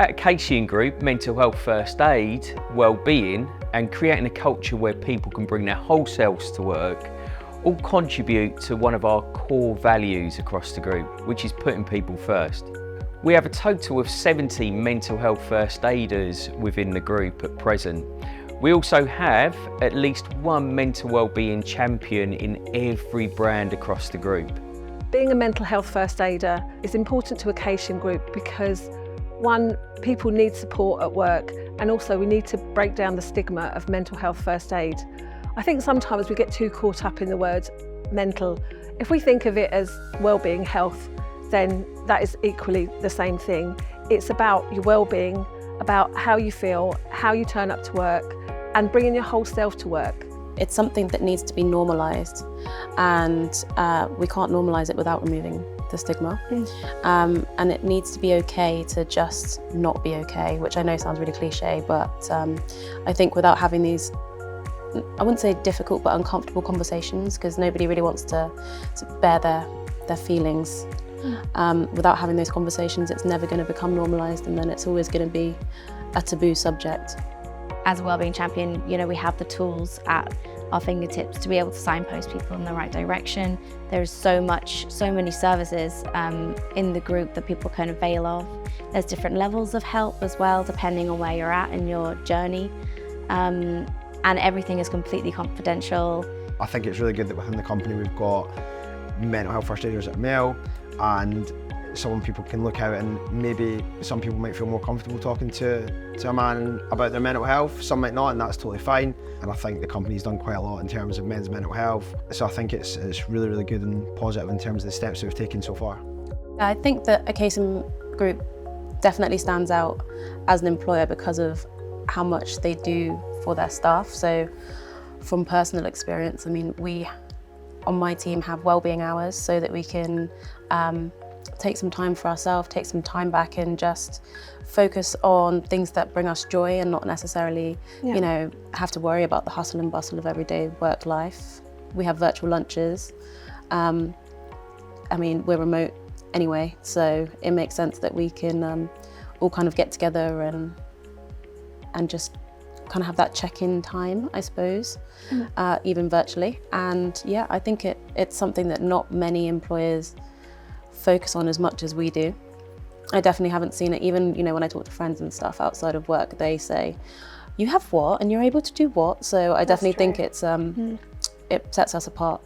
At Acacium Group, mental health first aid, well-being and creating a culture where people can bring their whole selves to work all contribute to one of our core values across the group, which is putting people first. We have a total of 70 mental health first aiders within the group at present. We also have at least one mental wellbeing champion in every brand across the group. Being a mental health first aider is important to Acacium Group because one, people need support at work, and also we need to break down the stigma of mental health first aid. I think sometimes we get too caught up in the word mental. If we think of it as wellbeing health, then that is equally the same thing. It's about your well-being, about how you feel, how you turn up to work, and bringing your whole self to work. It's something that needs to be normalised, and we can't normalise it without removing the stigma. And it needs to be okay to just not be okay, which I know sounds really cliche, but I think without having these, I wouldn't say difficult, but uncomfortable conversations, because nobody really wants to bear their feelings. Without having those conversations, it's never going to become normalised, and then it's always going to be a taboo subject. As a Wellbeing Champion, we have the tools at our fingertips to be able to signpost people in the right direction. There's so many services in the group that people can avail of. There's different levels of help as well, depending on where you're at in your journey. And everything is completely confidential. I think it's really good that within the company we've got mental health first aiders that are male, and some people can look out, and maybe some people might feel more comfortable talking to a man about their mental health, some might not, and that's totally fine. And I think the company's done quite a lot in terms of men's mental health, so I think it's really, really good and positive in terms of the steps we've taken so far. I think that Acacium Group definitely stands out as an employer because of how much they do for their staff. So from personal experience, we on my team have wellbeing hours so that we can take some time for ourselves, take some time back and just focus on things that bring us joy and not necessarily, have to worry about the hustle and bustle of everyday work life. We have virtual lunches. We're remote anyway, so it makes sense that we can all kind of get together and just kind of have that check-in time, I suppose, even virtually. And yeah, I think it's something that not many employers focus on as much as we do. I definitely haven't seen it, even when I talk to friends and stuff outside of work, they say, you have what and you're able to do what? So I definitely think it sets us apart.